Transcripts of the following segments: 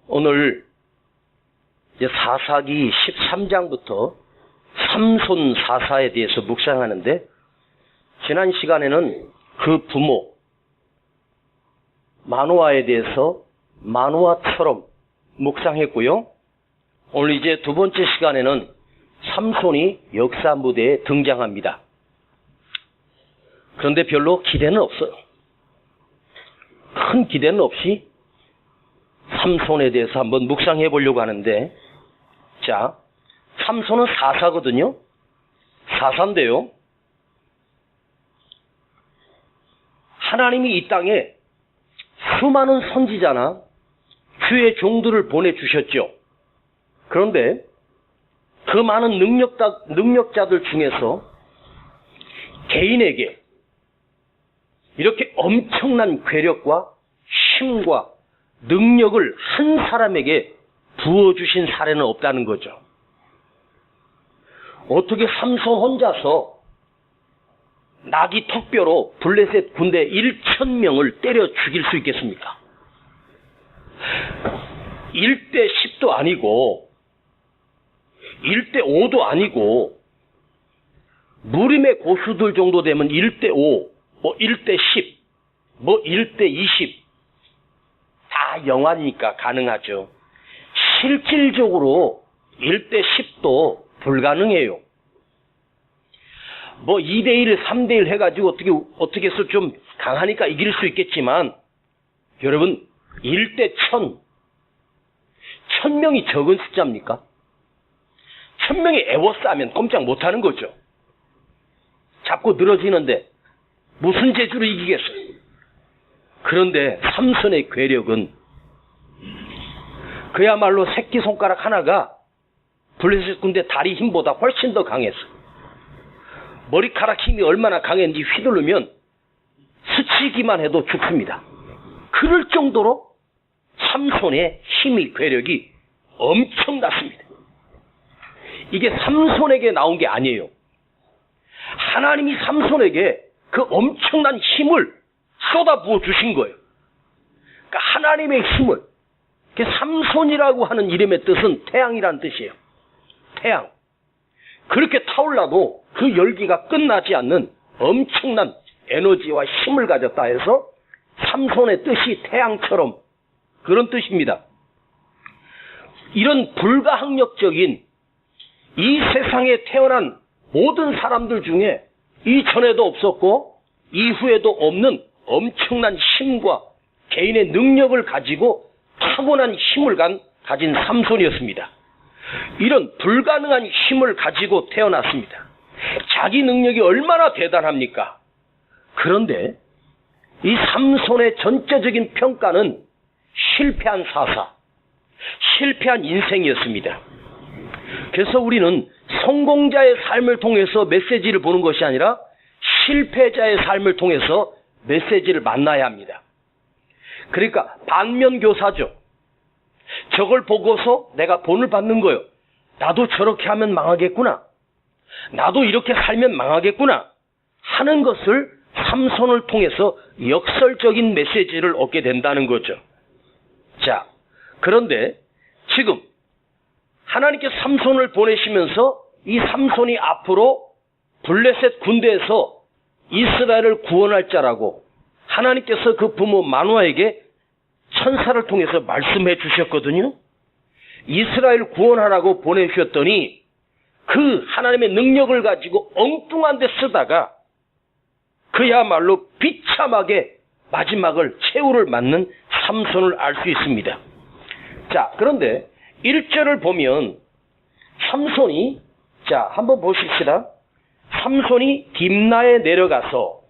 오늘 이제 사사기 13장부터 삼손 사사에 대해서 묵상하는데, 지난 시간에는 그 부모 마노아에 대해서 마노아처럼 묵상했고요. 오늘 이제 두 번째 시간에는 삼손이 역사 무대에 등장합니다. 그런데 별로 기대는 없어요. 큰 기대는 없이 삼손에 대해서 한번 묵상해 보려고 하는데, 자, 삼손은 사사거든요. 사사인데요, 하나님이 이 땅에 수많은 선지자나 주의 종들을 보내주셨죠. 그런데 그 많은 능력자들 중에서 개인에게 이렇게 엄청난 괴력과 힘과 능력을 한 사람에게 부어주신 사례는 없다는 거죠. 어떻게 삼손 혼자서 나귀 턱뼈로 블레셋 군대 1,000명을 때려 죽일 수 있겠습니까? 1대 10도 아니고 1대 5도 아니고 무림의 고수들 정도 되면 1대 5, 뭐 1대 10, 뭐 1대 20 다 영화니까 가능하죠. 실질적으로 1대 10도 불가능해요. 뭐 2대1, 3대1 해가지고 어떻게 해서 좀 강하니까 이길 수 있겠지만, 여러분 1대 1000, 1000명이 적은 숫자입니까? 1000명이 에워싸면 꼼짝 못하는 거죠. 잡고 늘어지는데 무슨 재주로 이기겠어요? 그런데 삼손의 괴력은 그야말로 새끼손가락 하나가 블레셋 군대 다리 힘보다 훨씬 더 강했어요. 머리카락 힘이 얼마나 강했는지 휘두르면 스치기만 해도 죽습니다. 그럴 정도로 삼손의 힘이, 괴력이 엄청났습니다. 이게 삼손에게 나온 게 아니에요. 하나님이 삼손에게 그 엄청난 힘을 쏟아부어 주신 거예요. 그러니까 하나님의 힘을, 삼손이라고 하는 이름의 뜻은 태양이라는 뜻이에요. 태양. 그렇게 타올라도 그 열기가 끝나지 않는 엄청난 에너지와 힘을 가졌다 해서 삼손의 뜻이 태양처럼, 그런 뜻입니다. 이런 불가항력적인 이 세상에 태어난 모든 사람들 중에 이전에도 없었고 이후에도 없는 엄청난 힘과 개인의 능력을 가지고 타고난 힘을 가진 삼손이었습니다. 이런 불가능한 힘을 가지고 태어났습니다. 자기 능력이 얼마나 대단합니까? 그런데 이 삼손의 전체적인 평가는 실패한 사사, 실패한 인생이었습니다. 그래서 우리는 성공자의 삶을 통해서 메시지를 보는 것이 아니라 실패자의 삶을 통해서 메시지를 만나야 합니다. 그러니까 반면교사죠. 저걸 보고서 내가 본을 받는 거예요. 나도 저렇게 하면 망하겠구나, 나도 이렇게 살면 망하겠구나 하는 것을 삼손을 통해서 역설적인 메시지를 얻게 된다는 거죠. 자, 그런데 지금 하나님께 삼손을 보내시면서 이 삼손이 앞으로 블레셋 군대에서 이스라엘을 구원할 자라고 하나님께서 그 부모 마노아에게 천사를 통해서 말씀해 주셨거든요. 이스라엘 구원하라고 보내주셨더니 그 하나님의 능력을 가지고 엉뚱한 데 쓰다가 그야말로 비참하게 마지막을, 최후를 맞는 삼손을 알 수 있습니다. 자, 그런데 1절을 보면 삼손이, 자, 한번 보십시다. 삼손이 딥나에 내려가서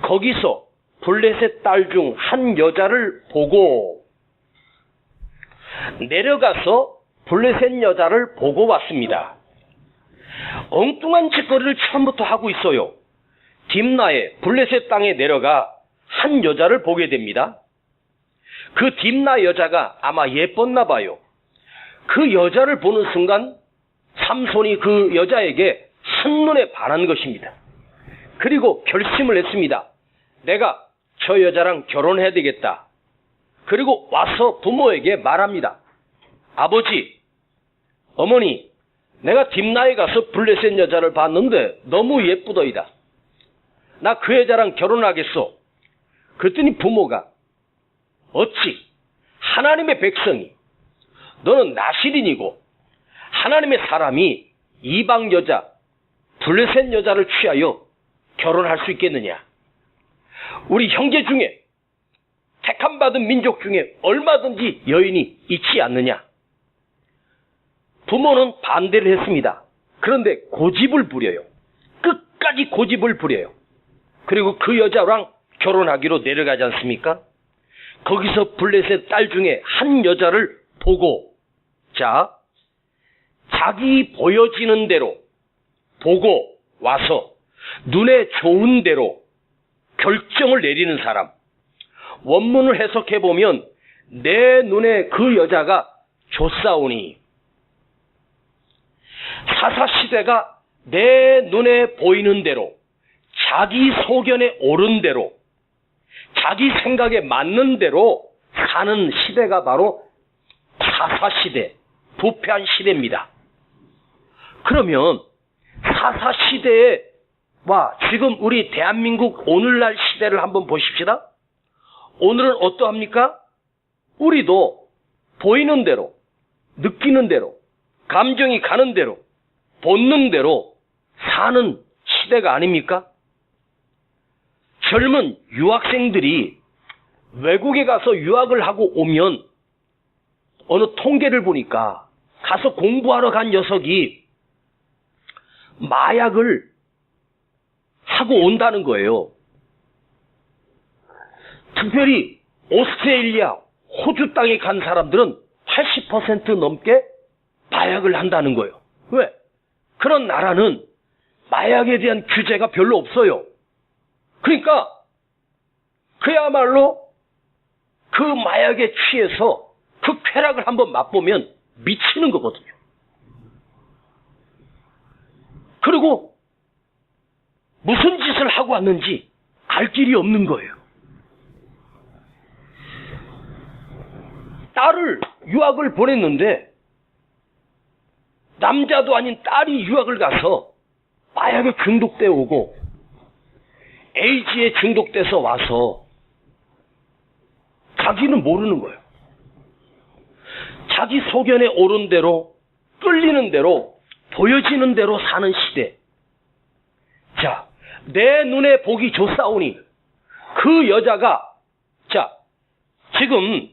거기서 블레셋 딸 중 한 여자를 보고, 내려가서 블레셋 여자를 보고 왔습니다. 엉뚱한 짓거리를 처음부터 하고 있어요. 딥나에, 블레셋 땅에 내려가 한 여자를 보게 됩니다. 그 딥나 여자가 아마 예뻤나 봐요. 그 여자를 보는 순간 삼손이 그 여자에게 한눈에 반한 것입니다. 그리고 결심을 했습니다. 내가 저 여자랑 결혼해야 되겠다. 그리고 와서 부모에게 말합니다. 아버지, 어머니, 내가 딥나에 가서 블레셋 여자를 봤는데 너무 예쁘더이다. 나 그 여자랑 결혼하겠소. 그랬더니 부모가 어찌 하나님의 백성이, 너는 나실인이고 하나님의 사람이 이방 여자, 블레셋 여자를 취하여 결혼할 수 있겠느냐. 우리 형제 중에 택함받은 민족 중에 얼마든지 여인이 있지 않느냐. 부모는 반대를 했습니다. 그런데 고집을 부려요. 끝까지 고집을 부려요. 그리고 그 여자랑 결혼하기로 내려가지 않습니까? 거기서 블레셋 딸 중에 한 여자를 보고, 자기 보여지는 대로 보고 와서 눈에 좋은 대로 결정을 내리는 사람. 원문을 해석해보면 내 눈에 그 여자가 좋사오니, 사사시대가 내 눈에 보이는 대로, 자기 소견에 옳은 대로, 자기 생각에 맞는 대로 사는 시대가 바로 사사시대, 부패한 시대입니다. 그러면 사사시대와 지금 우리 대한민국 오늘날 시대를 한번 보십시다. 오늘은 어떠합니까? 우리도 보이는 대로, 느끼는 대로, 감정이 가는 대로, 본능대로 사는 시대가 아닙니까? 젊은 유학생들이 외국에 가서 유학을 하고 오면 어느 통계를 보니까 가서 공부하러 간 녀석이 마약을 하고 온다는 거예요. 특별히 오스트레일리아, 호주 땅에 간 사람들은 80% 넘게 마약을 한다는 거예요. 왜? 그런 나라는 마약에 대한 규제가 별로 없어요. 그러니까 그야말로 그 마약에 취해서 그 쾌락을 한번 맛보면 미치는 거거든요. 그리고 무슨 짓을 하고 왔는지 알 길이 없는 거예요. 딸을 유학을 보냈는데 남자도 아닌 딸이 유학을 가서 마약에 중독되어 오고 에이즈에 중독돼서 와서 자기는 모르는 거예요. 자기 소견에 옳은 대로, 끌리는 대로, 보여지는 대로 사는 시대. 자, 내 눈에 보기 좋사오니 그 여자가, 지금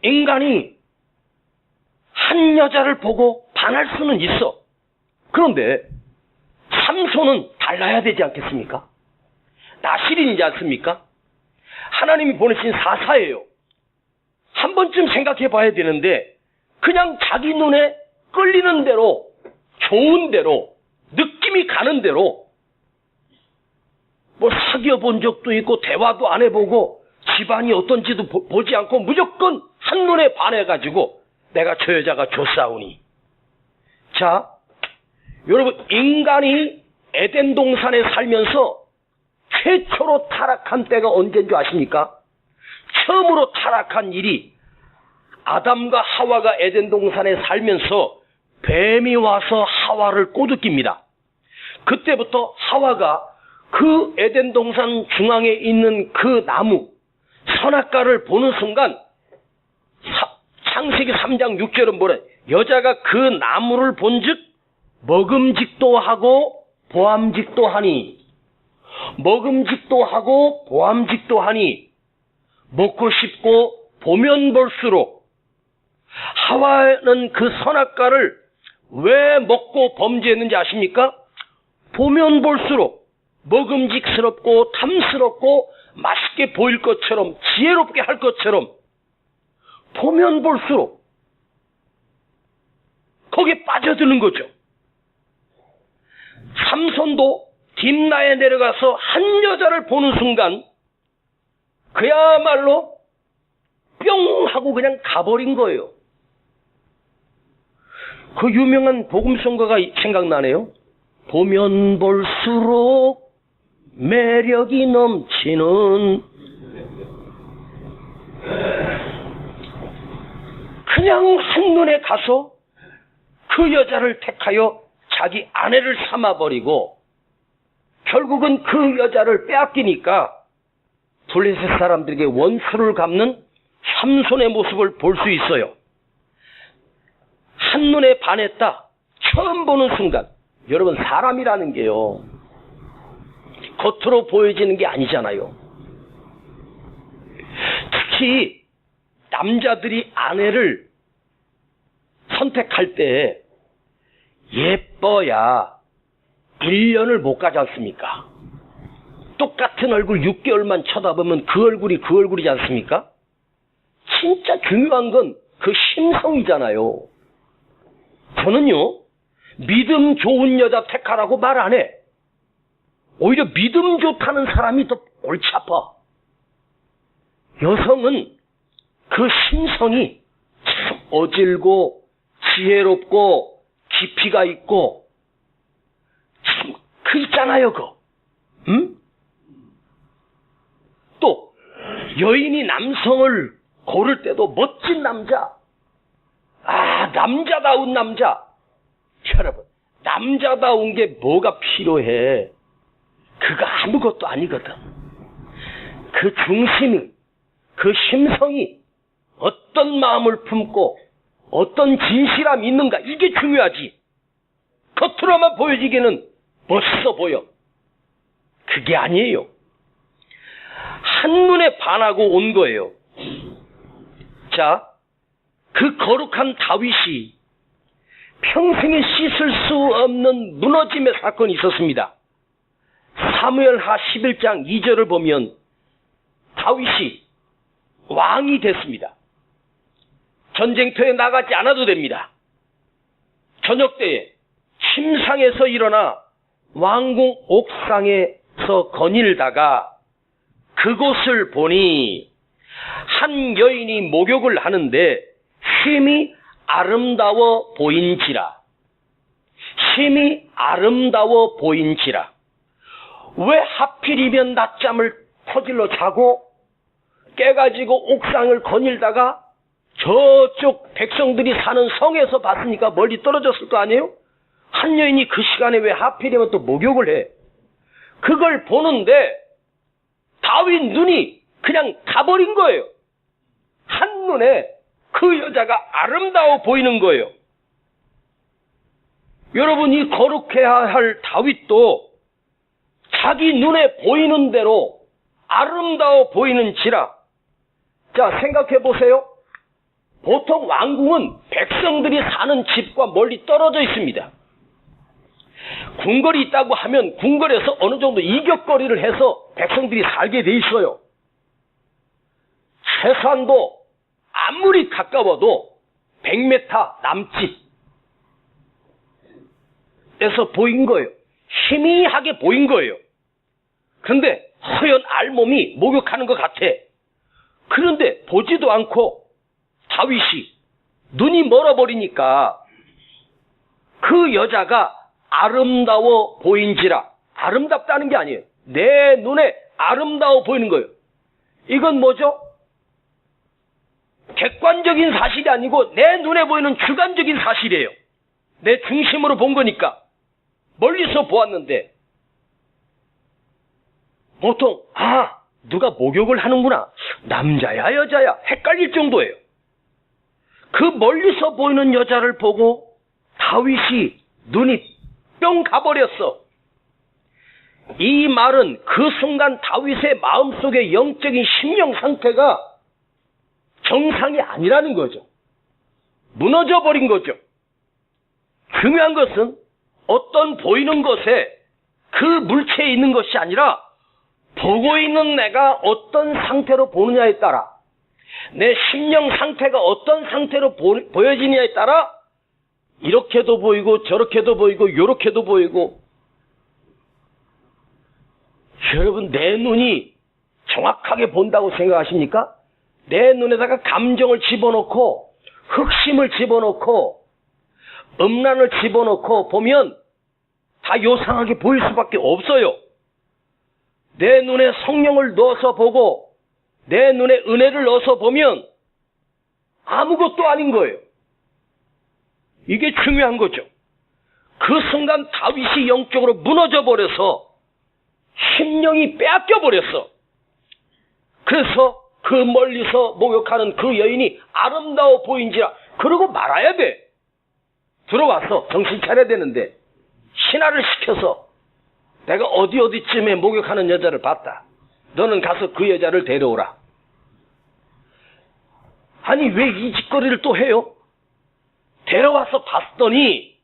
인간이 한 여자를 보고 반할 수는 있어. 그런데 삼손은 달라야 되지 않겠습니까? 나실인이지 않습니까? 하나님이 보내신 사사예요. 한 번쯤 생각해 봐야 되는데 그냥 자기 눈에 끌리는 대로, 좋은 대로, 느낌이 가는 대로 뭐 사귀어 본 적도 있고 대화도 안 해보고 집안이 어떤지도 보지 않고 무조건 한눈에 반해가지고 내가 저 여자가 좋사오니. 자, 여러분, 인간이 에덴 동산에 살면서 최초로 타락한 때가 언제인 줄 아십니까? 처음으로 타락한 일이 아담과 하와가 에덴 동산에 살면서 뱀이 와서 하와를 꼬드깁니다. 그때부터 하와가 그 에덴 동산 중앙에 있는 그 나무 선악과를 보는 순간 창세기 3장 6절은 뭐래? 여자가 그 나무를 본즉 먹음직도 하고 보암직도 하니, 먹음직도 하고 보암직도 하니, 먹고 싶고 보면 볼수록. 하와는 그 선악과를 왜 먹고 범죄했는지 아십니까? 보면 볼수록 먹음직스럽고 탐스럽고 맛있게 보일 것처럼, 지혜롭게 할 것처럼 보면 볼수록 거기에 빠져드는 거죠. 삼손도 딥나에 내려가서 한 여자를 보는 순간 그야말로 뿅 하고 그냥 가버린 거예요. 그 유명한 복음성가가 생각나네요. 보면 볼수록 매력이 넘치는 그냥 한눈에 가서 그 여자를 택하여 자기 아내를 삼아버리고 결국은 그 여자를 빼앗기니까 블레셋 사람들에게 원수를 갚는 삼손의 모습을 볼 수 있어요. 한눈에 반했다. 처음 보는 순간. 여러분, 사람이라는 게요, 겉으로 보여지는 게 아니잖아요. 특히 남자들이 아내를 선택할 때 예뻐야 1년을 못 가지 않습니까? 똑같은 얼굴 6개월만 쳐다보면 그 얼굴이지 않습니까? 진짜 중요한 건 그 심성이잖아요. 저는요, 믿음 좋은 여자 택하라고 말 안 해. 오히려 믿음 좋다는 사람이 더 골치 아파. 여성은 그 심성이 참 어질고 지혜롭고 깊이가 있고 참 그 있잖아요, 그거. 응? 또 여인이 남성을 고를 때도 멋진 남자, 남자다운 남자. 여러분, 남자다운 게 뭐가 필요해? 그거 아무것도 아니거든. 그 중심이, 그 심성이 어떤 마음을 품고 어떤 진실함이 있는가, 이게 중요하지. 겉으로만 보여지기는 멋있어 보여. 그게 아니에요. 한눈에 반하고 온 거예요. 자, 그 거룩한 다윗이 평생에 씻을 수 없는 무너짐의 사건이 있었습니다. 사무엘하 11장 2절을 보면 다윗이 왕이 됐습니다. 전쟁터에 나가지 않아도 됩니다. 저녁 때에 침상에서 일어나 왕궁 옥상에서 거닐다가 그곳을 보니 한 여인이 목욕을 하는데 심히 아름다워 보인지라. 심히 아름다워 보인지라. 왜 하필이면 낮잠을 퍼질러 자고 깨가지고 옥상을 거닐다가 저쪽 백성들이 사는 성에서 봤으니까 멀리 떨어졌을 거 아니에요? 한 여인이 그 시간에 왜 하필이면 또 목욕을 해? 그걸 보는데 다윗 눈이 그냥 가버린 거예요. 한눈에 그 여자가 아름다워 보이는 거예요. 여러분, 이 거룩해야 할 다윗도 자기 눈에 보이는 대로 아름다워 보이는지라. 자, 생각해 보세요. 보통 왕궁은 백성들이 사는 집과 멀리 떨어져 있습니다. 궁궐이 있다고 하면 궁궐에서 어느 정도 이격거리를 해서 백성들이 살게 돼 있어요. 최소한도 아무리 가까워도 100m 남집에서 보인 거예요. 희미하게 보인 거예요. 그런데 허연 알몸이 목욕하는 것 같아. 그런데 보지도 않고 다윗이 눈이 멀어버리니까 그 여자가 아름다워 보인지라. 아름답다는 게 아니에요. 내 눈에 아름다워 보이는 거예요. 이건 뭐죠? 객관적인 사실이 아니고 내 눈에 보이는 주관적인 사실이에요. 내 중심으로 본 거니까. 멀리서 보았는데 보통 누가 목욕을 하는구나. 남자야 여자야 헷갈릴 정도예요. 그 멀리서 보이는 여자를 보고 다윗이 눈이 뿅 가버렸어. 이 말은 그 순간 다윗의 마음속의 영적인 심령 상태가 정상이 아니라는 거죠. 무너져 버린 거죠. 중요한 것은 어떤 보이는 것에 그 물체에 있는 것이 아니라 보고 있는 내가 어떤 상태로 보느냐에 따라, 내 심령 상태가 어떤 상태로 보여지느냐에 따라 이렇게도 보이고 저렇게도 보이고 요렇게도 보이고. 여러분, 내 눈이 정확하게 본다고 생각하십니까? 내 눈에다가 감정을 집어넣고 흑심을 집어넣고 음란을 집어넣고 보면 다 요상하게 보일 수밖에 없어요. 내 눈에 성령을 넣어서 보고 내 눈에 은혜를 넣어서 보면 아무것도 아닌 거예요. 이게 중요한 거죠. 그 순간 다윗이 영적으로 무너져 버려서 심령이 빼앗겨 버렸어. 그래서 그 멀리서 목욕하는 그 여인이 아름다워 보인지라 그러고 말아야 돼. 들어와서 정신 차려야 되는데 신하를 시켜서 내가 어디쯤에 목욕하는 여자를 봤다. 너는 가서 그 여자를 데려오라. 아니 왜 이 짓거리를 또 해요? 데려와서 봤더니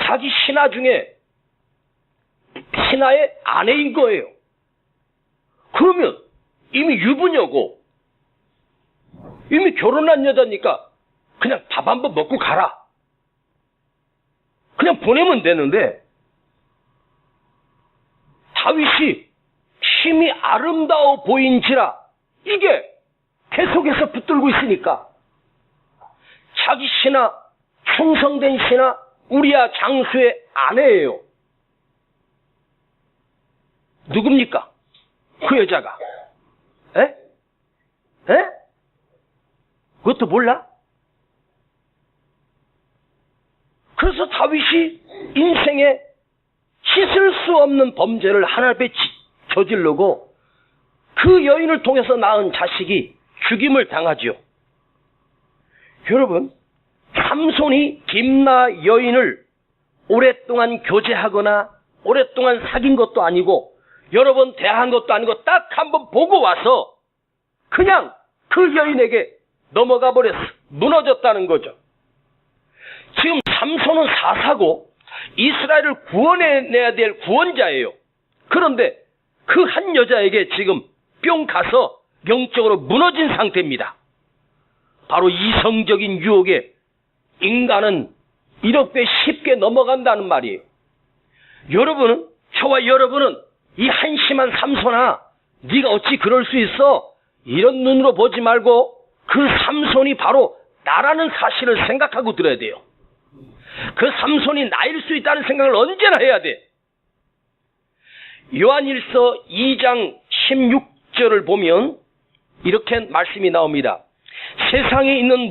자기 신하 중에 신하의 아내인 거예요. 그러면 이미 유부녀고 이미 결혼한 여자니까 그냥 밥 한번 먹고 가라. 그냥 보내면 되는데 다윗이 심히 아름다워 보인지라 이게 계속해서 붙들고 있으니까 자기 신하, 충성된 신하 우리야 장수의 아내예요. 누굽니까? 그 여자가. 에? 에? 그것도 몰라? 그래서 다윗이 인생에 씻을 수 없는 범죄를 하나님께 저지르고 그 여인을 통해서 낳은 자식이 죽임을 당하죠. 여러분, 삼손이 딥나 여인을 오랫동안 교제하거나 오랫동안 사귄 것도 아니고 여러 번 대한 것도 아니고 딱 한 번 보고 와서 그냥 그 여인에게 넘어가 버렸어. 무너졌다는 거죠. 지금 삼손은 사사고 이스라엘을 구원해내야 될 구원자예요. 그런데 그 한 여자에게 지금 뿅 가서 영적으로 무너진 상태입니다. 바로 이성적인 유혹에 인간은 이렇게 쉽게 넘어간다는 말이에요. 여러분은, 저와 여러분은 이 한심한 삼손아, 네가 어찌 그럴 수 있어? 이런 눈으로 보지 말고 그 삼손이 바로 나라는 사실을 생각하고 들어야 돼요. 그 삼손이 나일 수 있다는 생각을 언제나 해야 돼. 요한일서 2장 16절을 보면 이렇게 말씀이 나옵니다. 세상에 있는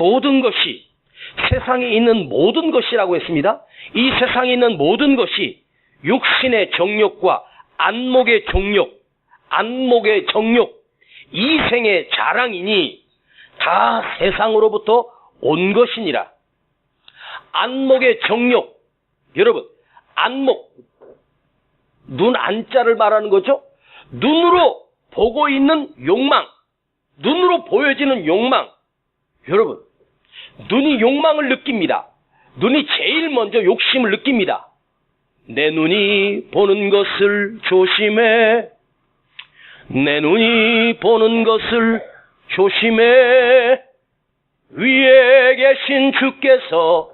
모든 것이라고 했습니다. 이 세상에 있는 모든 것이 육신의 정욕과 안목의 정욕, 이생의 자랑이니 다 세상으로부터 온 것이니라. 안목의 정욕, 여러분, 안목, 눈 안자를 말하는 거죠. 눈으로 보고 있는 욕망, 눈으로 보여지는 욕망. 여러분, 눈이 욕망을 느낍니다. 눈이 제일 먼저 욕심을 느낍니다. 내 눈이 보는 것을 조심해. 내 눈이 보는 것을 조심해. 위에 계신 주께서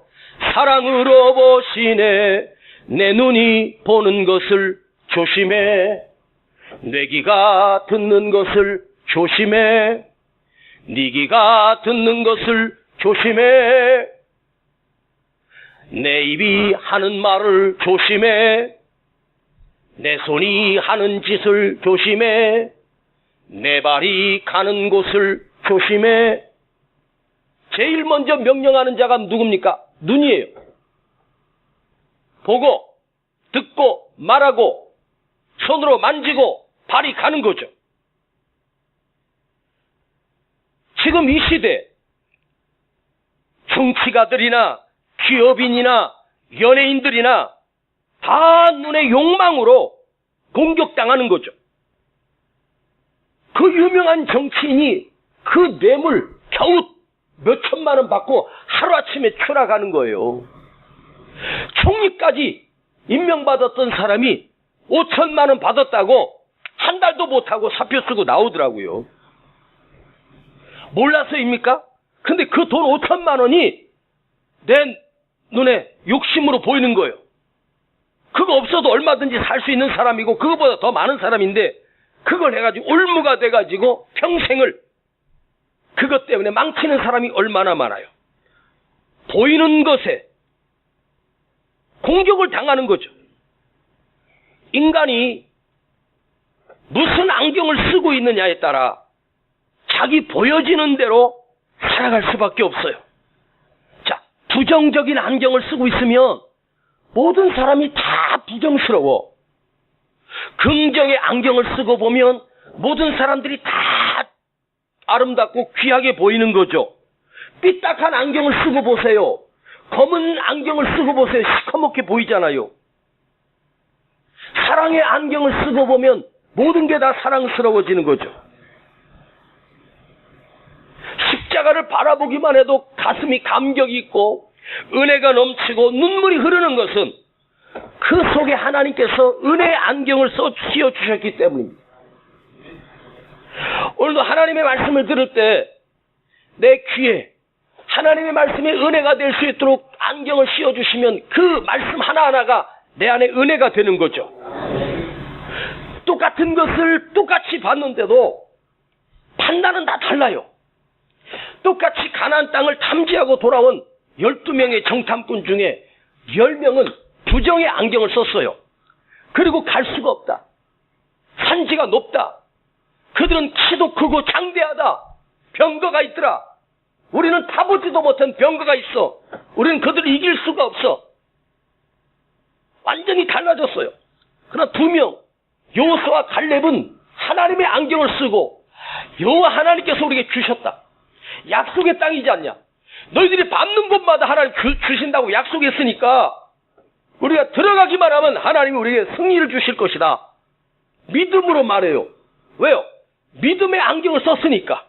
사랑으로 보시네. 내 눈이 보는 것을 조심해. 내 귀가 듣는 것을 조심해. 네 귀가 듣는 것을 조심해. 내 입이 하는 말을 조심해. 내 손이 하는 짓을 조심해. 내 발이 가는 곳을 조심해. 제일 먼저 명령하는 자가 누굽니까? 눈이에요. 보고, 듣고, 말하고, 손으로 만지고, 발이 가는 거죠. 지금 이 시대, 정치가들이나 기업인이나 연예인들이나 다 눈의 욕망으로 공격당하는 거죠. 그 유명한 정치인이 그 뇌물 겨우 몇 천만 원 받고 하루아침에 추락하는 거예요. 총리까지 임명받았던 사람이 5천만 원 받았다고 한 달도 못하고 사표 쓰고 나오더라고요. 몰라서입니까? 근데 그 돈 5천만 원이 내 눈에 욕심으로 보이는 거예요. 그거 없어도 얼마든지 살 수 있는 사람이고 그거보다 더 많은 사람인데 그걸 해가지고 올무가 돼가지고 평생을 그것 때문에 망치는 사람이 얼마나 많아요. 보이는 것에 공격을 당하는 거죠. 인간이 무슨 안경을 쓰고 있느냐에 따라 자기 보여지는 대로 살아갈 수밖에 없어요. 자, 부정적인 안경을 쓰고 있으면 모든 사람이 다 부정스러워. 긍정의 안경을 쓰고 보면 모든 사람들이 다 아름답고 귀하게 보이는 거죠. 삐딱한 안경을 쓰고 보세요. 검은 안경을 쓰고 보세요. 시커멓게 보이잖아요. 사랑의 안경을 쓰고 보면 모든 게 다 사랑스러워지는 거죠. 십자가를 바라보기만 해도 가슴이 감격이 있고 은혜가 넘치고 눈물이 흐르는 것은 그 속에 하나님께서 은혜의 안경을 씌워주셨기 때문입니다. 오늘도 하나님의 말씀을 들을 때 내 귀에 하나님의 말씀의 은혜가 될 수 있도록 안경을 씌워주시면 그 말씀 하나하나가 내 안에 은혜가 되는 거죠. 똑같은 것을 똑같이 봤는데도 판단은 다 달라요. 똑같이 가나안 땅을 탐지하고 돌아온 12명의 정탐꾼 중에 10명은 부정의 안경을 썼어요. 그리고 갈 수가 없다. 산지가 높다. 그들은 키도 크고 장대하다. 병거가 있더라. 우리는 타보지도 못한 병거가 있어. 우리는 그들을 이길 수가 없어. 완전히 달라졌어요. 그러나 2명, 여호수아와 갈렙은 하나님의 안경을 쓰고 여호와 하나님께서 우리에게 주셨다. 약속의 땅이지 않냐. 너희들이 밟는 곳마다 하나님 주신다고 약속했으니까 우리가 들어가기만 하면 하나님이 우리에게 승리를 주실 것이다. 믿음으로 말해요. 왜요? 믿음의 안경을 썼으니까.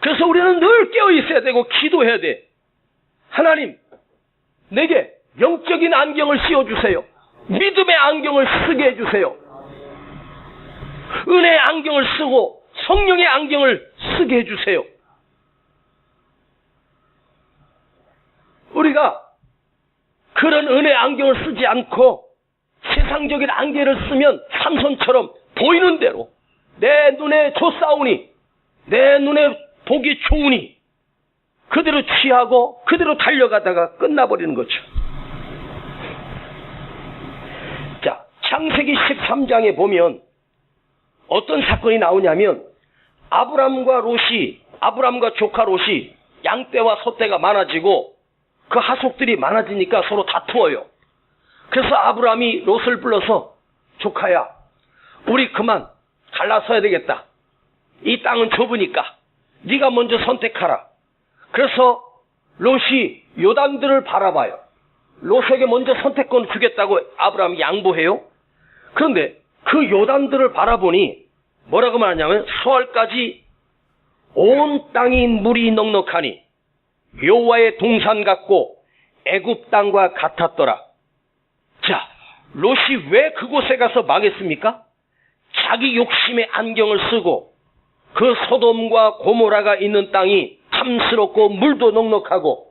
그래서 우리는 늘 깨어 있어야 되고 기도해야 돼. 하나님, 내게 영적인 안경을 씌워주세요. 믿음의 안경을 쓰게 해주세요. 은혜의 안경을 쓰고 성령의 안경을 쓰게 해주세요. 우리가 그런 은혜의 안경을 쓰지 않고 세상적인 안경을 쓰면 삼손처럼 보이는 대로 내 눈에 좋사오니 내 눈에 보기 좋으니 그대로 취하고 그대로 달려가다가 끝나버리는 거죠. 자, 창세기 13장에 보면 어떤 사건이 나오냐면 아브람과 조카 롯이 양떼와 소떼가 많아지고 그 하속들이 많아지니까 서로 다투어요. 그래서 아브람이 롯을 불러서 조카야, 우리 그만 갈라서야 되겠다. 이 땅은 좁으니까 네가 먼저 선택하라. 그래서 롯이 요단들을 바라봐요. 롯에게 먼저 선택권 주겠다고 아브람이 양보해요. 그런데 그 요단들을 바라보니 뭐라고 말하냐면 수알까지 온 땅이 물이 넉넉하니 여호와의 동산 같고 애굽 땅과 같았더라. 자, 롯이 왜 그곳에 가서 망했습니까? 자기 욕심의 안경을 쓰고 그 소돔과 고모라가 있는 땅이 탐스럽고 물도 넉넉하고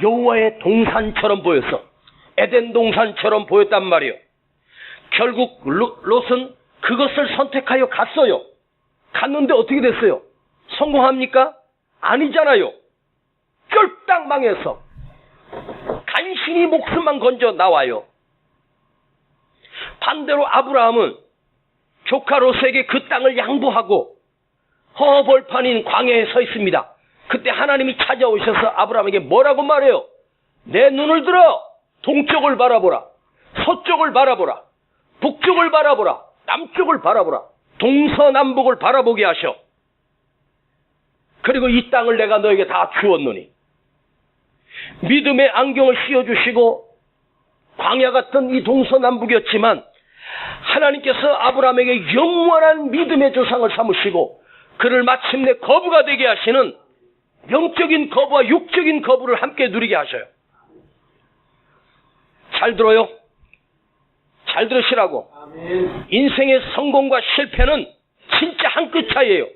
여호와의 동산처럼 보였어. 에덴 동산처럼 보였단 말이에요. 결국 롯은 그것을 선택하여 갔어요. 갔는데 어떻게 됐어요? 성공합니까? 아니잖아요. 쫄딱 망해서 간신히 목숨만 건져 나와요. 반대로 아브라함은 조카 롯에게 그 땅을 양보하고 허벌판인 광야에 서 있습니다. 그때 하나님이 찾아오셔서 아브라함에게 뭐라고 말해요? 내 눈을 들어 동쪽을 바라보라. 서쪽을 바라보라. 북쪽을 바라보라. 남쪽을 바라보라. 동서남북을 바라보게 하셔. 그리고 이 땅을 내가 너에게 다 주었노니. 믿음의 안경을 씌워주시고 광야 같은 이 동서남북이었지만 하나님께서 아브라함에게 영원한 믿음의 조상을 삼으시고 그를 마침내 거부가 되게 하시는 영적인 거부와 육적인 거부를 함께 누리게 하셔요. 잘 들어요. 잘 들으시라고. 인생의 성공과 실패는 진짜 한 끗 차이예요.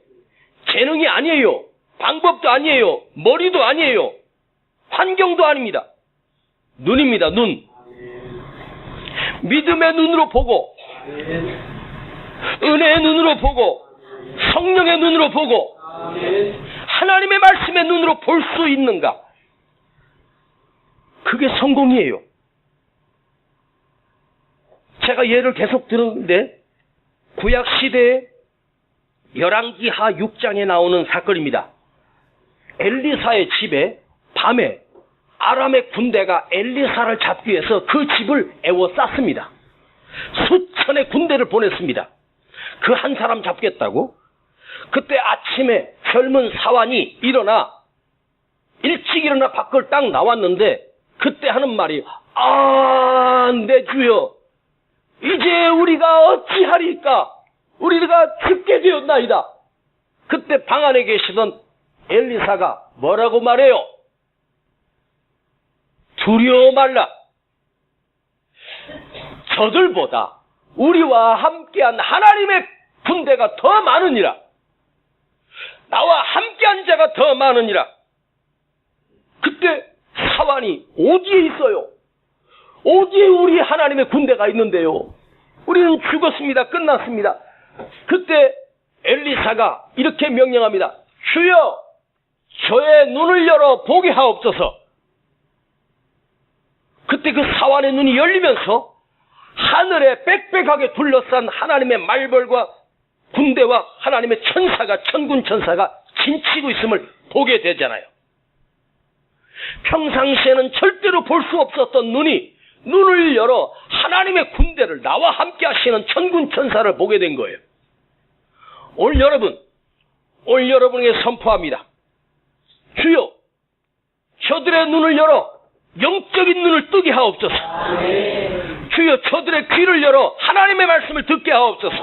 재능이 아니에요. 방법도 아니에요. 머리도 아니에요. 환경도 아닙니다. 눈입니다. 눈. 믿음의 눈으로 보고 은혜의 눈으로 보고 성령의 눈으로 보고 하나님의 말씀의 눈으로 볼 수 있는가? 그게 성공이에요. 제가 예를 계속 들었는데 구약 시대에 열왕기하 6장에 나오는 사건입니다. 엘리사의 집에 밤에 아람의 군대가 엘리사를 잡기 위해서 그 집을 에워쌌습니다. 수천의 군대를 보냈습니다. 그 한 사람 잡겠다고. 그때 아침에 젊은 사환이 일찍 일어나 밖을 딱 나왔는데 그때 하는 말이 내 주여, 이제 우리가 어찌하리까? 우리가 죽게 되었나이다. 그때 방 안에 계시던 엘리사가 뭐라고 말해요? 두려워 말라. 저들보다 우리와 함께한 하나님의 군대가 더 많으니라. 나와 함께한 자가 더 많으니라. 그때 사환이 어디에 있어요? 어디에 우리 하나님의 군대가 있는데요? 우리는 죽었습니다. 끝났습니다. 그때 엘리사가 이렇게 명령합니다. 주여, 저의 눈을 열어 보게 하옵소서. 그때 그 사환의 눈이 열리면서 하늘에 빽빽하게 둘러싼 하나님의 말벌과 군대와 하나님의 천사가, 천군 천사가 진치고 있음을 보게 되잖아요. 평상시에는 절대로 볼 수 없었던 눈을 열어 하나님의 군대를, 나와 함께 하시는 천군 천사를 보게 된 거예요. 오늘 여러분에게 선포합니다. 주여, 저들의 눈을 열어 영적인 눈을 뜨게 하옵소서. 주여, 저들의 귀를 열어 하나님의 말씀을 듣게 하옵소서.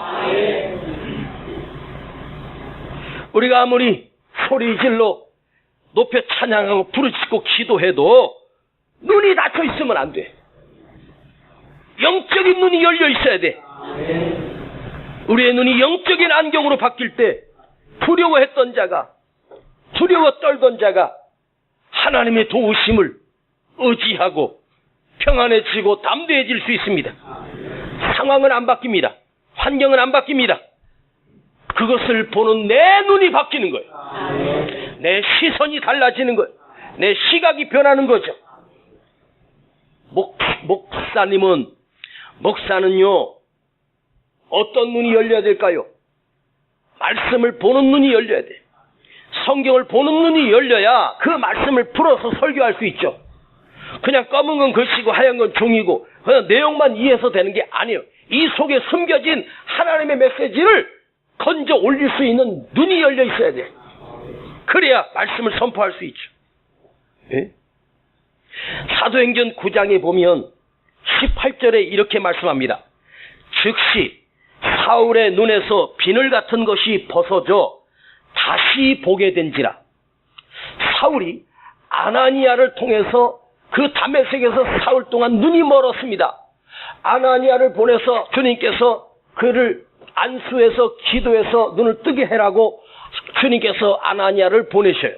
우리가 아무리 소리질러 높여 찬양하고 부르짖고 기도해도 눈이 닫혀 있으면 안 돼. 영적인 눈이 열려 있어야 돼. 우리의 눈이 영적인 안경으로 바뀔 때 두려워했던 자가, 두려워 떨던 자가 하나님의 도우심을 의지하고 평안해지고 담대해질 수 있습니다. 상황은 안 바뀝니다. 환경은 안 바뀝니다. 그것을 보는 내 눈이 바뀌는 거예요. 내 시선이 달라지는 거예요. 내 시각이 변하는 거죠. 목사는요, 어떤 눈이 열려야 될까요? 말씀을 보는 눈이 열려야 돼. 성경을 보는 눈이 열려야 그 말씀을 풀어서 설교할 수 있죠. 그냥 검은 건 글씨고 하얀 건 종이고 그냥 내용만 이해해서 되는 게 아니에요. 이 속에 숨겨진 하나님의 메시지를 건져 올릴 수 있는 눈이 열려 있어야 돼. 그래야 말씀을 선포할 수 있죠. 예? 사도행전 9장에 보면 18절에 이렇게 말씀합니다. 즉시 사울의 눈에서 비늘 같은 것이 벗어져 다시 보게 된지라. 사울이 아나니아를 통해서 그 다메섹에서 사흘 동안 눈이 멀었습니다. 아나니아를 보내서 주님께서 그를 안수해서 기도해서 눈을 뜨게 해라고 주님께서 아나니아를 보내셔요.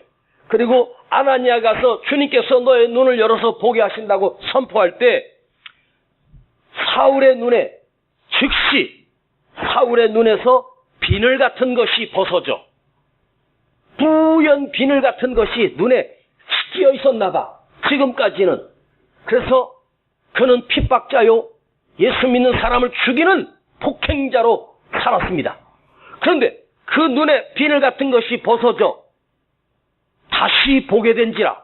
그리고 아나니아 가서 주님께서 너의 눈을 열어서 보게 하신다고 선포할 때 사울의 눈에서 비늘 같은 것이 벗어져, 뿌연 비늘 같은 것이 눈에 끼어 있었나 봐. 지금까지는. 그래서 그는 핍박자요, 예수 믿는 사람을 죽이는 폭행자로 살았습니다. 그런데 그 눈에 비늘 같은 것이 벗어져 다시 보게 된지라.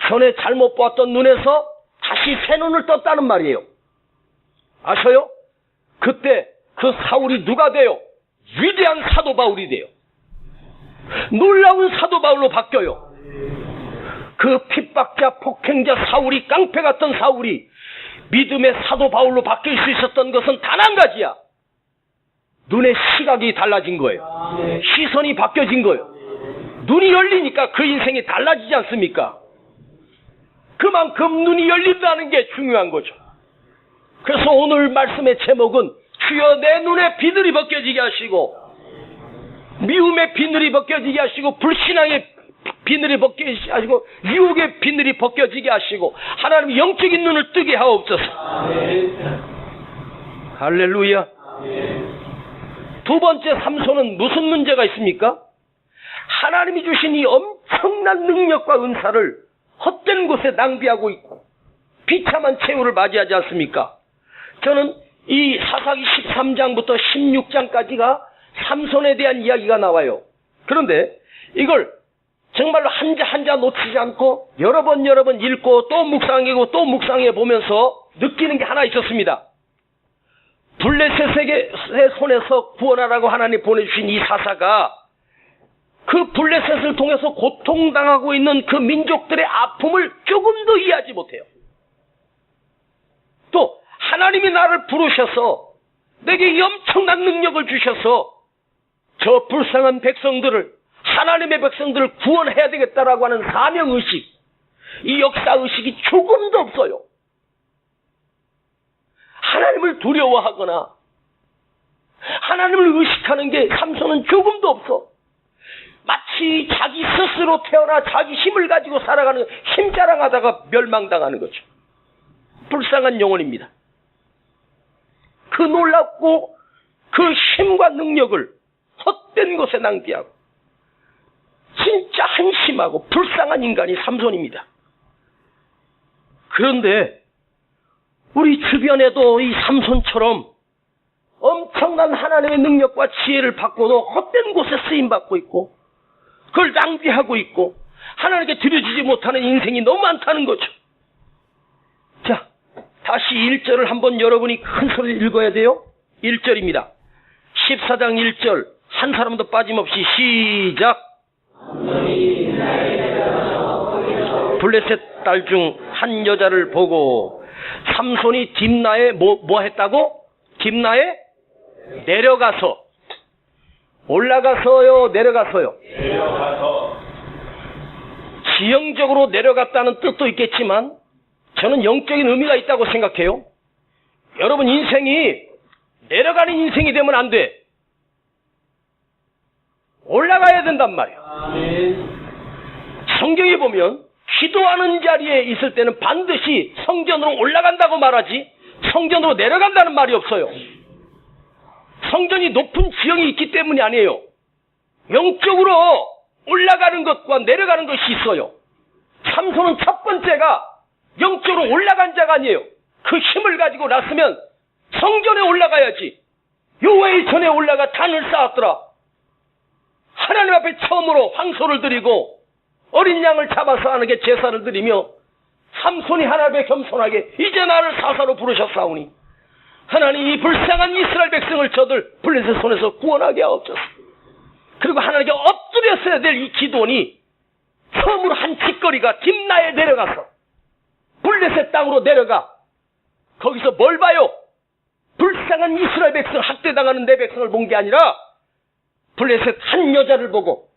전에 잘못 보았던 눈에서 다시 새 눈을 떴다는 말이에요. 아셔요? 그때 그 사울이 누가 돼요? 위대한 사도 바울이 돼요. 놀라운 사도 바울로 바뀌어요. 그 핍박자, 폭행자 사울이, 깡패 같던 사울이 믿음의 사도 바울로 바뀔 수 있었던 것은 단 한 가지야. 눈의 시각이 달라진 거예요. 시선이 바뀌어진 거예요. 눈이 열리니까 그 인생이 달라지지 않습니까? 그만큼 눈이 열린다는 게 중요한 거죠. 그래서 오늘 말씀의 제목은 주여 내 눈에 비늘이 벗겨지게 하시고, 미움의 비늘이 벗겨지게 하시고, 불신앙의 비늘이 벗겨지게 하시고, 유혹의 비늘이 벗겨지게 하시고, 하나님의 영적인 눈을 뜨게 하옵소서. 할렐루야. 두 번째 삼손은 무슨 문제가 있습니까? 하나님이 주신 이 엄청난 능력과 은사를 헛된 곳에 낭비하고 있고 비참한 최후를 맞이하지 않습니까? 저는 이 사사기 13장부터 16장까지가 삼손에 대한 이야기가 나와요. 그런데 이걸 정말로 한자 놓치지 않고 여러 번 읽고 또 묵상하고 또 묵상해 보면서 느끼는 게 하나 있었습니다. 블레셋의 손에서 구원하라고 하나님 보내주신 이 사사가 그 블레셋을 통해서 고통당하고 있는 그 민족들의 아픔을 조금도 이해하지 못해요. 또 하나님이 나를 부르셔서 내게 이 엄청난 능력을 주셔서 저 불쌍한 백성들을, 하나님의 백성들을 구원해야 되겠다라고 하는 사명의식, 이 역사의식이 조금도 없어요. 하나님을 두려워하거나 하나님을 의식하는 게 삼손은 조금도 없어. 마치 자기 스스로 태어나 자기 힘을 가지고 살아가는, 힘 자랑하다가 멸망당하는 거죠. 불쌍한 영혼입니다. 그 놀랍고 그 힘과 능력을 헛된 것에 낭비하고 진짜 한심하고 불쌍한 인간이 삼손입니다. 그런데 우리 주변에도 이 삼손처럼 엄청난 하나님의 능력과 지혜를 받고도 헛된 곳에 쓰임받고 있고 그걸 낭비하고 있고 하나님께 드려지지 못하는 인생이 너무 많다는 거죠. 자, 다시 1절을 한번 여러분이 큰 소리를 읽어야 돼요. 1절입니다. 14장 1절 한 사람도 빠짐없이 시작. 블레셋 딸 중 한 여자를 보고 삼손이 딥나에 뭐 했다고? 딥나에 내려가서, 올라가서요, 내려가서요. 지형적으로 내려갔다는 뜻도 있겠지만 저는 영적인 의미가 있다고 생각해요. 여러분 인생이 내려가는 인생이 되면 안 돼. 올라가야 된단 말이야. 성경에 보면 기도하는 자리에 있을 때는 반드시 성전으로 올라간다고 말하지 성전으로 내려간다는 말이 없어요. 성전이 높은 지형이 있기 때문이 아니에요. 영적으로 올라가는 것과 내려가는 것이 있어요. 삼손은 첫 번째가 영적으로 올라간 자가 아니에요. 그 힘을 가지고 났으면 성전에 올라가야지. 여호와의 전에 올라가 단을 쌓았더라. 하나님 앞에 처음으로 황소를 드리고 어린 양을 잡아서 하나님께 제사를 드리며 삼손이 하나님 앞에 겸손하게 이제 나를 사사로 부르셨사오니 하나님 이 불쌍한 이스라엘 백성을 저들 블레셋 손에서 구원하게 하옵소서. 그리고 하나님께 엎드렸어야 될 이 기도니 처음으로 한 짓거리가 딥나에 내려가서 블레셋 땅으로 내려가 거기서 뭘 봐요? 불쌍한 이스라엘 백성, 학대당하는 내 백성을 본 게 아니라 블레셋 한 여자를 보고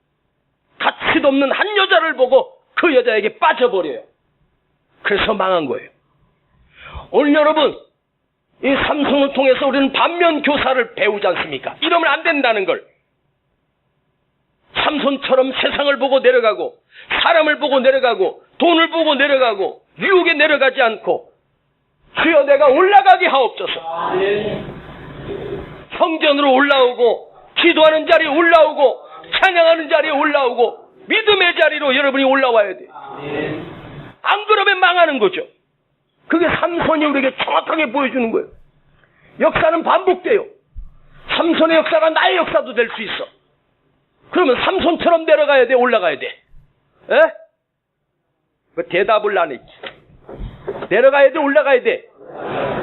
가치도 없는 한 여자를 보고 그 여자에게 빠져버려요. 그래서 망한 거예요. 오늘 여러분 이 삼손을 통해서 우리는 반면 교사를 배우지 않습니까? 이러면 안 된다는 걸. 삼손처럼 세상을 보고 내려가고 사람을 보고 내려가고 돈을 보고 내려가고 유혹에 내려가지 않고 주여 내가 올라가게 하옵소서. 성전으로 올라오고 기도하는 자리에 올라오고 찬양하는 자리에 올라오고 믿음의 자리로 여러분이 올라와야 돼요. 안 그러면 망하는 거죠. 그게 삼손이 우리에게 정확하게 보여주는 거예요. 역사는 반복돼요. 삼손의 역사가 나의 역사도 될 수 있어. 그러면 삼손처럼 내려가야 돼, 올라가야 돼? 에? 그 대답을 안 했지. 내려가야 돼, 올라가야 돼?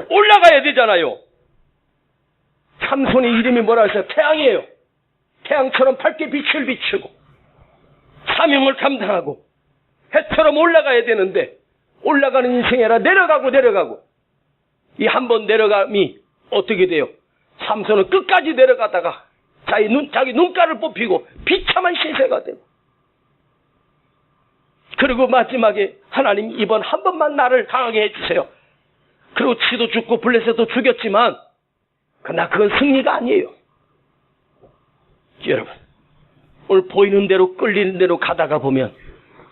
올라가야 되잖아요. 삼손의 이름이 뭐라 했어요? 태양이에요. 태양처럼 밝게 빛을 비추고 사명을 감당하고 해처럼 올라가야 되는데 올라가는 인생이 아니라 내려가고 이 한 번 내려감이 어떻게 돼요? 삼손은 끝까지 내려가다가 자기 눈가를 뽑히고 비참한 신세가 되고 그리고 마지막에 하나님 이번 한 번만 나를 강하게 해주세요. 그리고 치도 죽고 블레셋도 죽였지만 그러나 그건 승리가 아니에요. 여러분 오늘 보이는 대로 끌리는 대로 가다가 보면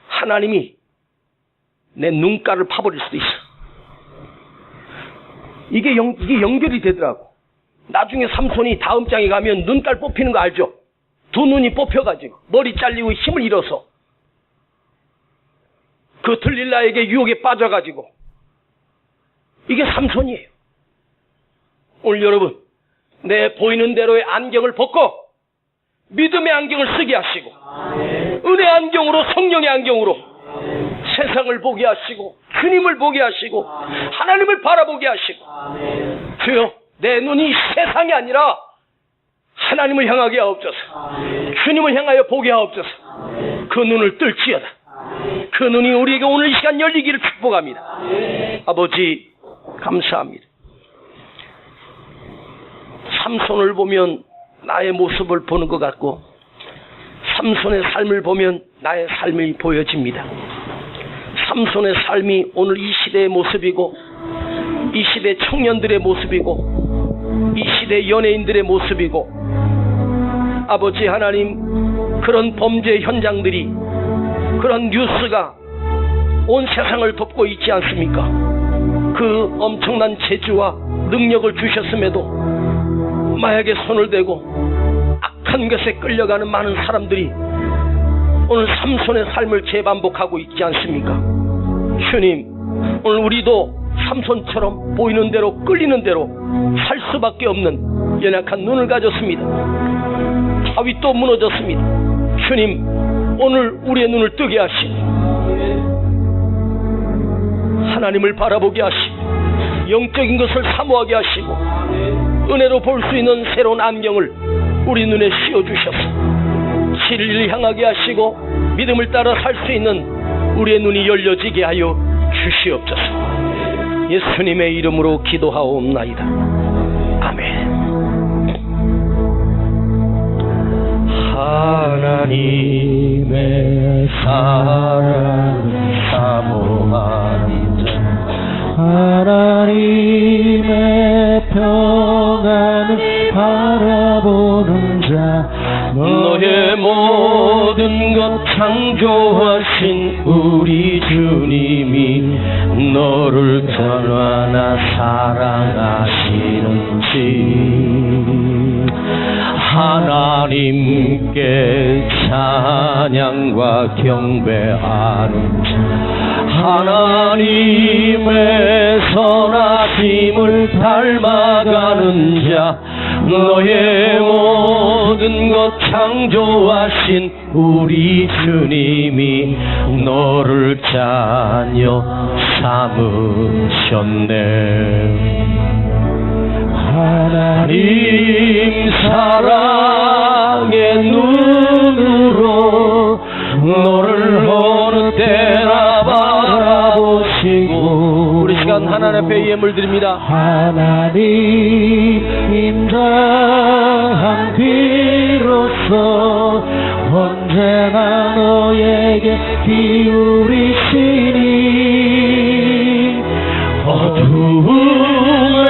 하나님이 내 눈가를 파버릴 수도 있어. 이게 연결이 되더라고. 나중에 삼손이 다음 장에 가면 눈깔 뽑히는 거 알죠? 두 눈이 뽑혀가지고 머리 잘리고 힘을 잃어서 그 들릴라에게 유혹에 빠져가지고 이게 삼손이에요. 오늘 여러분 내 보이는 대로의 안경을 벗고 믿음의 안경을 쓰게 하시고 은혜 안경으로, 성령의 안경으로 세상을 보게 하시고 주님을 보게 하시고 하나님을 바라보게 하시고, 주여 내 눈이 세상이 아니라 하나님을 향하게 하옵소서. 주님을 향하여 보게 하옵소서. 그 눈을 뜰지어다. 그 눈이 우리에게 오늘 이 시간 열리기를 축복합니다. 아버지 감사합니다. 삼손을 보면 나의 모습을 보는 것 같고 삼손의 삶을 보면 나의 삶이 보여집니다. 삼손의 삶이 오늘 이 시대의 모습이고 이 시대 청년들의 모습이고 이 시대 연예인들의 모습이고, 아버지 하나님, 그런 범죄 현장들이, 그런 뉴스가 온 세상을 덮고 있지 않습니까? 그 엄청난 재주와 능력을 주셨음에도 마약에 손을 대고 악한 것에 끌려가는 많은 사람들이 오늘 삼손의 삶을 재반복하고 있지 않습니까? 주님, 오늘 우리도 삼손처럼 보이는 대로 끌리는 대로 살 수밖에 없는 연약한 눈을 가졌습니다. 다윗도 무너졌습니다. 주님, 오늘 우리의 눈을 뜨게 하시고 하나님을 바라보게 하시고 영적인 것을 사모하게 하시고 은혜로 볼 수 있는 새로운 안경을 우리 눈에 씌워주셔서 진리를 향하게 하시고 믿음을 따라 살 수 있는 우리의 눈이 열려지게 하여 주시옵소서. 예수님의 이름으로 기도하옵나이다. 아멘. 하나님의 사랑을 사모하니 하나님의 평안을 바라보는 자, 너의 모든 것 창조하신 우리 주님이 너를 얼마나 사랑하시는지 하나님께 찬양과 경배하는 자, 하나님의 선하심을 닮아가는 자, 너의 모든 것 창조하신 우리 주님이 너를 자녀 삼으셨네. 하나님 사랑의 눈으로 너를 어느 때나 바라보시고, 우리 시간 하나님 앞에 예물 드립니다. 하나님 인자한 귀로서 언제나 너에게 기울이시니 어두움에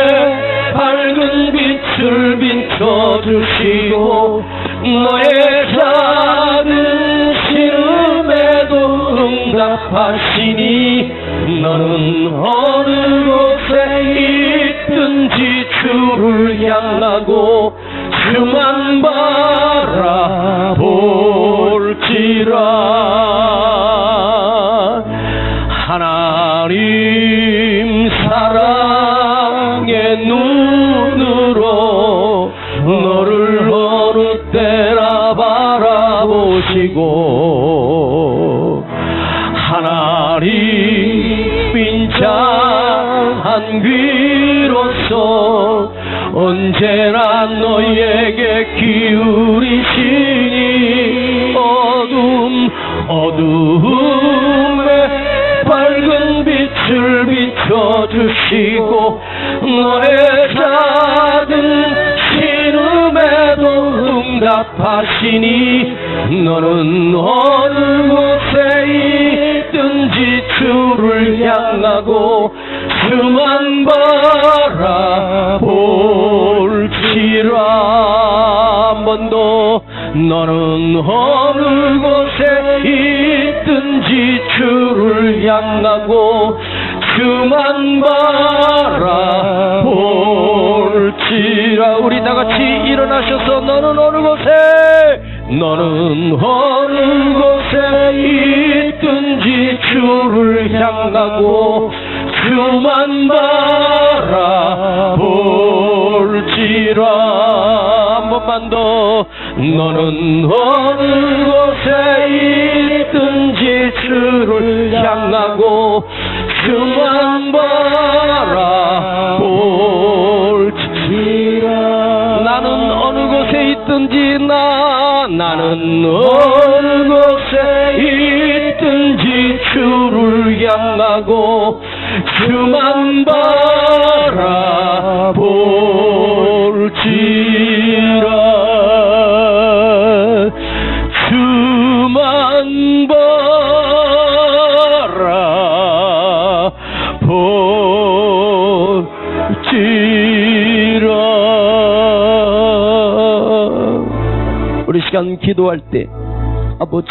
밝은 빛을 비춰주시고 너의 작은 시름에도 응답하시니 너는 어느 곳에 있든지 주를 향하고 주만 바라볼지라. 하나님 사랑의 눈으로 너를 어느 때나 바라보시고 하나님 빈장한 귀로서 언제나 너에게 기울이시니 어둠에 밝은 빛을 비춰주시고 너의 작은 신음에도 응답하시니 너는 어느 곳에 있든지 주를 향하고 주만 바라볼지라. 한 번 더. 너는 어느 곳에 있든지 주를 향하고 주만 바라볼지라. 우리 다같이 일어나셔서 너는 어느 곳에 있든지 주를 향하고 주만 바라볼지라. 한 번만 더. 너는 어느 곳에 있든지 주를 향하고 주만 바라볼지라. 나는 어느 곳에 있든지 나는 어느 곳에 있든지 주를 향하고 주만 바라볼지라. 주만 바라볼지라. 우리 시간 기도할 때 아버지,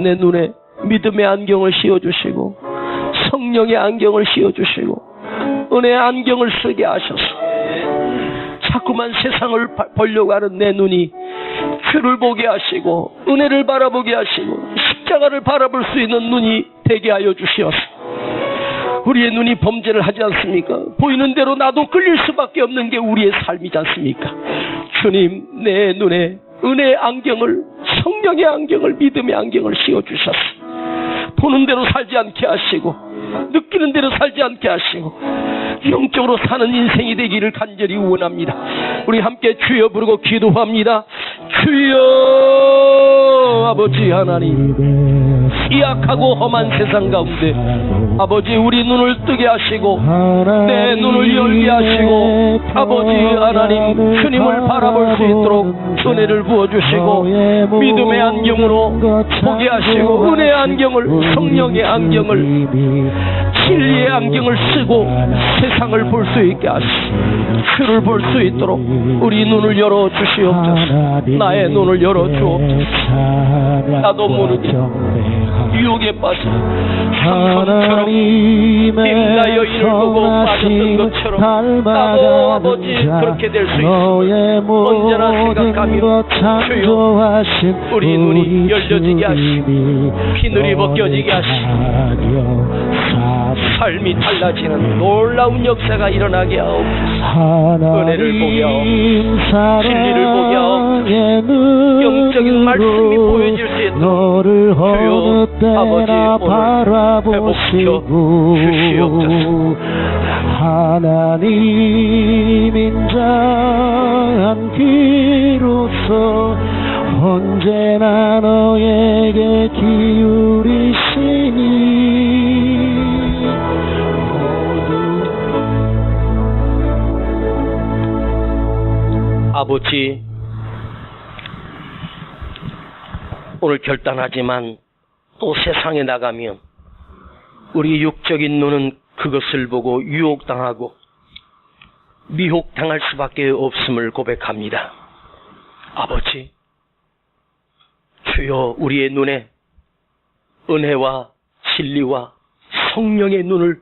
내 눈에 믿음의 안경을 씌워주시고 성령의 안경을 씌워주시고 은혜의 안경을 쓰게 하셔서 자꾸만 세상을 보려고 하는 내 눈이 주를 보게 하시고 은혜를 바라보게 하시고 십자가를 바라볼 수 있는 눈이 되게 하여 주시옵소서. 우리의 눈이 범죄를 하지 않습니까? 보이는 대로 나도 끌릴 수밖에 없는 게 우리의 삶이지 않습니까? 주님, 내 눈에 은혜의 안경을, 성령의 안경을, 믿음의 안경을 씌워주셔서 보는 대로 살지 않게 하시고 느끼는 대로 살지 않게 하시고 영적으로 사는 인생이 되기를 간절히 원합니다. 우리 함께 주여 부르고 기도합니다. 주여. 아버지 하나님, 이 악하고 험한 세상 가운데 아버지 우리 눈을 뜨게 하시고 내 눈을 열게 하시고 아버지 하나님 주님을 바라볼 수 있도록 은혜를 부어주시고 믿음의 안경으로 보게 하시고 은혜의 안경을, 성령의 안경을, 진리의 안경을 쓰고 세상을 볼 수 있게 하시고 주를 볼 수 있도록 우리 눈을 열어 주시옵소서. 나의 눈을 열어 주옵소서. 나도 모르게 유혹에 빠져 삼손처럼 빙하여 이를 보고 빠졌던 것처럼 나도 아버지 그렇게 될 수 있습니다. 언제나 생각하며 주여 우리 눈이 열려지게 하시고 비늘이 벗겨지게 하시고 삶이 달라지는 놀라운 역사가 일어나게 하옵소서. 은혜를 보게 하옵소서. 진리를 보게 하옵소서. 영적인 말씀이 보여질 수 있도록 주여 아버지 오늘 회복시켜 주시옵소서. 하나님 인자한 귀로서 언제나 너에게 기울이시니 아버지, 오늘 결단하지만 또 세상에 나가면 우리 육적인 눈은 그것을 보고 유혹당하고 미혹당할 수밖에 없음을 고백합니다. 아버지, 주여 우리의 눈에 은혜와 진리와 성령의 눈을,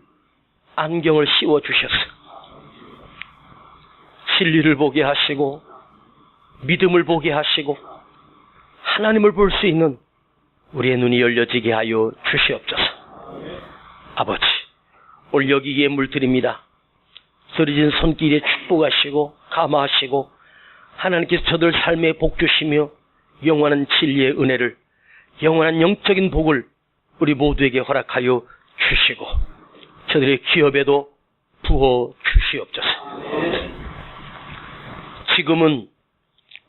안경을 씌워주셔서 진리를 보게 하시고 믿음을 보게 하시고 하나님을 볼 수 있는 우리의 눈이 열려지게 하여 주시옵소서. 아버지, 오늘 여기에 물드립니다. 쓰러진 손길에 축복하시고 감화하시고 하나님께서 저들 삶에 복 주시며 영원한 진리의 은혜를, 영원한 영적인 복을 우리 모두에게 허락하여 주시고 저들의 기업에도 부어 주시옵소서. 지금은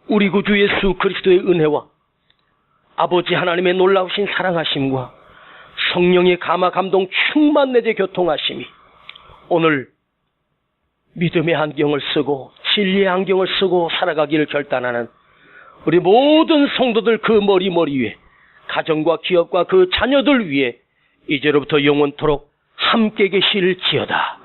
우리 구주 예수 그리스도의 은혜와 아버지 하나님의 놀라우신 사랑하심과 성령의 감화 감동 충만 내재 교통하심이 오늘 믿음의 안경을 쓰고 진리의 안경을 쓰고 살아가기를 결단하는 우리 모든 성도들 그 머리 위에 가정과 기업과 그 자녀들 위에 이제로부터 영원토록 함께 계실지어다.